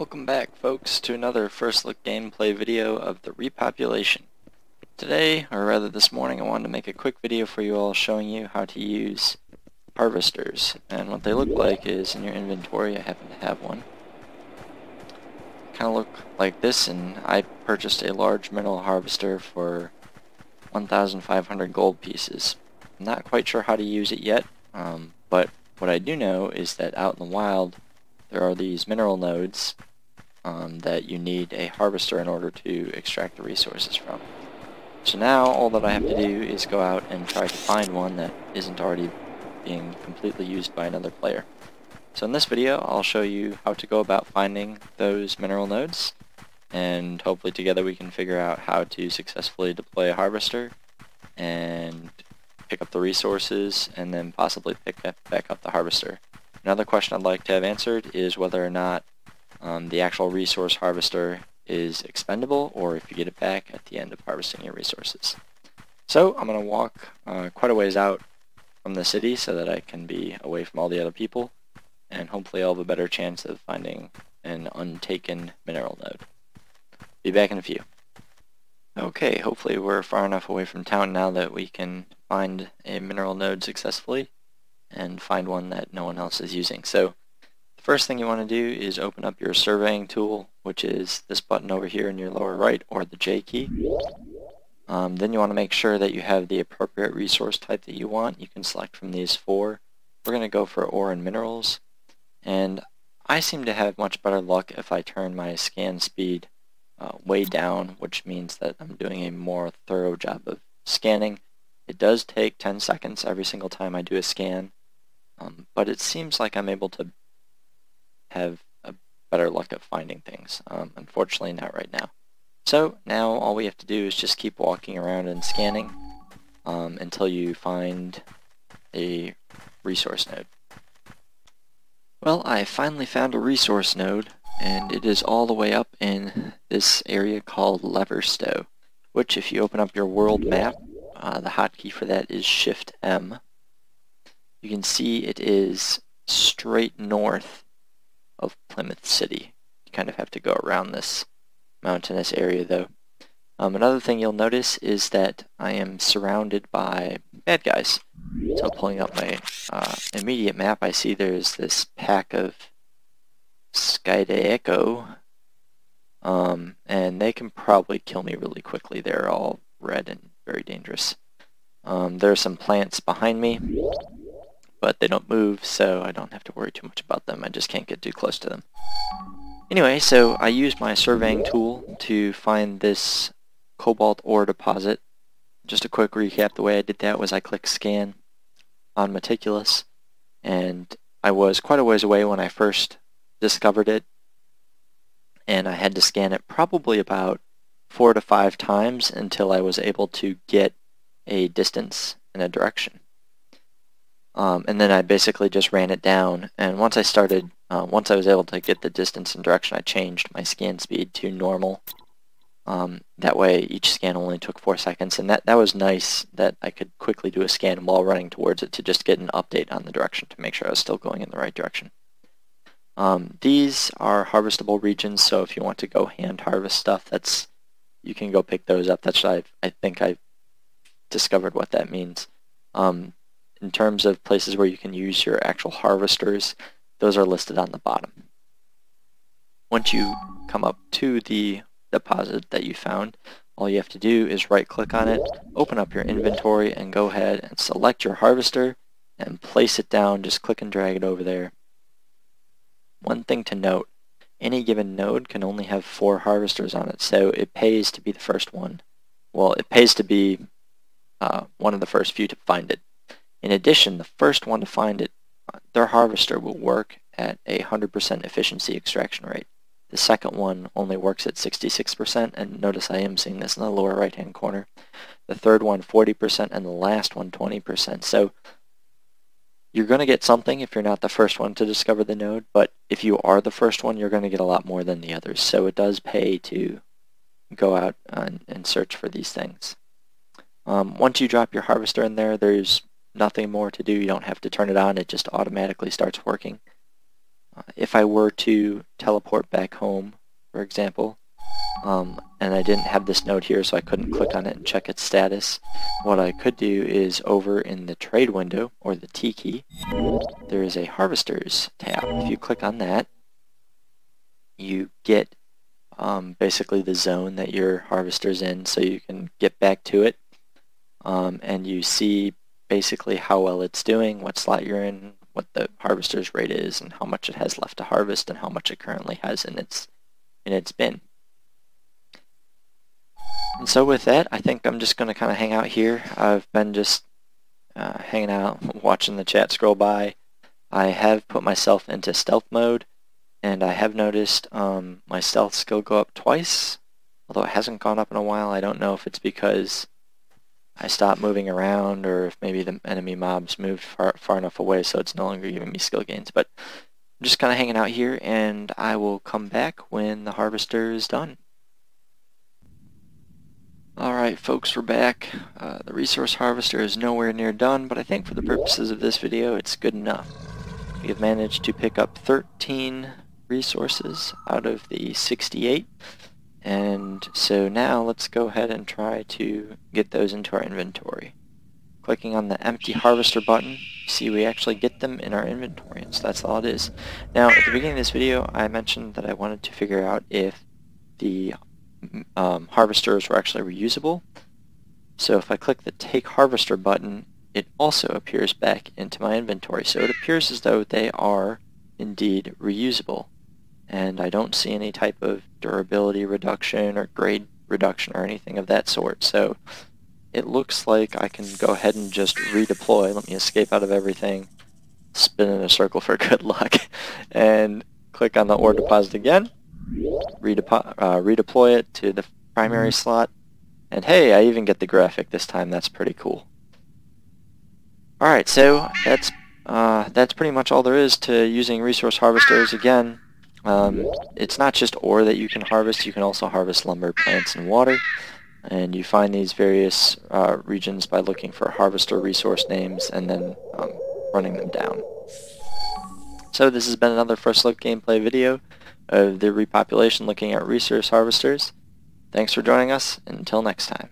Welcome back, folks, to another first look gameplay video of the Repopulation. Today, or rather this morning, I wanted to make a quick video for you all showing you how to use harvesters. And what they look like is in your inventory. I happen to have one. Kind of look like this, and I purchased a large mineral harvester for 1,500 gold pieces. I'm not quite sure how to use it yet, but what I do know is that out in the wild there are these mineral nodes that you need a harvester in order to extract the resources from. So now all that I have to do is go out and try to find one that isn't already being completely used by another player. So in this video I'll show you how to go about finding those mineral nodes, and hopefully together we can figure out how to successfully deploy a harvester and pick up the resources and then possibly pick back up the harvester. Another question I'd like to have answered is whether or not the actual resource harvester is expendable, or if you get it back at the end of harvesting your resources. So I'm going to walk quite a ways out from the city so that I can be away from all the other people, and hopefully I'll have a better chance of finding an untaken mineral node. Be back in a few. Okay, hopefully we're far enough away from town now that we can find a mineral node successfully and find one that no one else is using. So the first thing you want to do is open up your surveying tool, which is this button over here in your lower right, or the J key. Then you want to make sure that you have the appropriate resource type that you want. You can select from these four. We're going to go for ore and minerals, and I seem to have much better luck if I turn my scan speed way down, which means that I'm doing a more thorough job of scanning. It does take 10 seconds every single time I do a scan, but it seems like I'm able to have a better luck at finding things. Unfortunately not right now. So now all we have to do is just keep walking around and scanning until you find a resource node. Well, I finally found a resource node, and it is all the way up in this area called Leverstow, which if you open up your world map, the hotkey for that is Shift M. You can see it is straight north of Plymouth City. You kind of have to go around this mountainous area though. Another thing you'll notice is that I am surrounded by bad guys. So pulling up my immediate map, I see there's this pack of Skydaeco, and they can probably kill me really quickly. They're all red and very dangerous. There are some plants behind me, but they don't move, so I don't have to worry too much about them. I just can't get too close to them. Anyway, so I used my surveying tool to find this cobalt ore deposit. Just a quick recap, the way I did that was I clicked scan on Meticulous, and I was quite a ways away when I first discovered it, and I had to scan it probably about 4 to 5 times until I was able to get a distance and a direction. And then I basically just ran it down, and once I was able to get the distance and direction, I changed my scan speed to normal. That way each scan only took 4 seconds, and that was nice that I could quickly do a scan while running towards it to just get an update on the direction to make sure I was still going in the right direction. These are harvestable regions, so if you want to go hand harvest stuff, you can go pick those up. That's what I think I've discovered what that means. In terms of places where you can use your actual harvesters, those are listed on the bottom. Once you come up to the deposit that you found, all you have to do is right click on it, open up your inventory, and go ahead and select your harvester and place it down. Just click and drag it over there. One thing to note, any given node can only have 4 harvesters on it, so it pays to be the first one. Well, it pays to be one of the first few to find it. In addition, the first one to find it, their harvester will work at 100% efficiency extraction rate. The second one only works at 66%, and notice I am seeing this in the lower right hand corner. The third one 40%, and the last one 20%. So you're going to get something if you're not the first one to discover the node, but if you are the first one, you're going to get a lot more than the others. So it does pay to go out and search for these things. Once you drop your harvester in there, there's nothing more to do. You don't have to turn it on. It just automatically starts working. If I were to teleport back home, for example, and I didn't have this node here so I couldn't click on it and check its status, what I could do is over in the trade window, or the T key, there is a harvesters tab. If you click on that, you get basically the zone that your harvester's in, so you can get back to it, and you see basically how well it's doing, what slot you're in, what the harvester's rate is, and how much it has left to harvest, and how much it currently has in its bin. And so with that, I think I'm just going to kind of hang out here. I've been just hanging out, watching the chat scroll by. I have put myself into stealth mode, and I have noticed my stealth skill go up twice, although it hasn't gone up in a while. I don't know if it's because I stopped moving around, or if maybe the enemy mobs moved far enough away so it's no longer giving me skill gains. But I'm just kind of hanging out here, and I will come back when the harvester is done. Alright folks, we're back. The resource harvester is nowhere near done, but I think for the purposes of this video it's good enough. We have managed to pick up 13 resources out of the 68, and so now let's go ahead and try to get those into our inventory. Clicking on the empty harvester button, you see we actually get them in our inventory, and so that's all it is. Now at the beginning of this video I mentioned that I wanted to figure out if the harvesters were actually reusable. So if I click the Take Harvester button, it also appears back into my inventory. So it appears as though they are indeed reusable. And I don't see any type of durability reduction or grade reduction or anything of that sort. So it looks like I can go ahead and just redeploy. Let me escape out of everything, spin in a circle for good luck, and click on the ore deposit again. Redeploy it to the primary slot, and hey, I even get the graphic this time. That's pretty cool. Alright, so that's pretty much all there is to using resource harvesters. Again, it's not just ore that you can harvest, you can also harvest lumber, plants, and water, and you find these various regions by looking for harvester resource names and then running them down. So this has been another First Look gameplay video of the Repopulation looking at resource harvesters. Thanks for joining us, and until next time.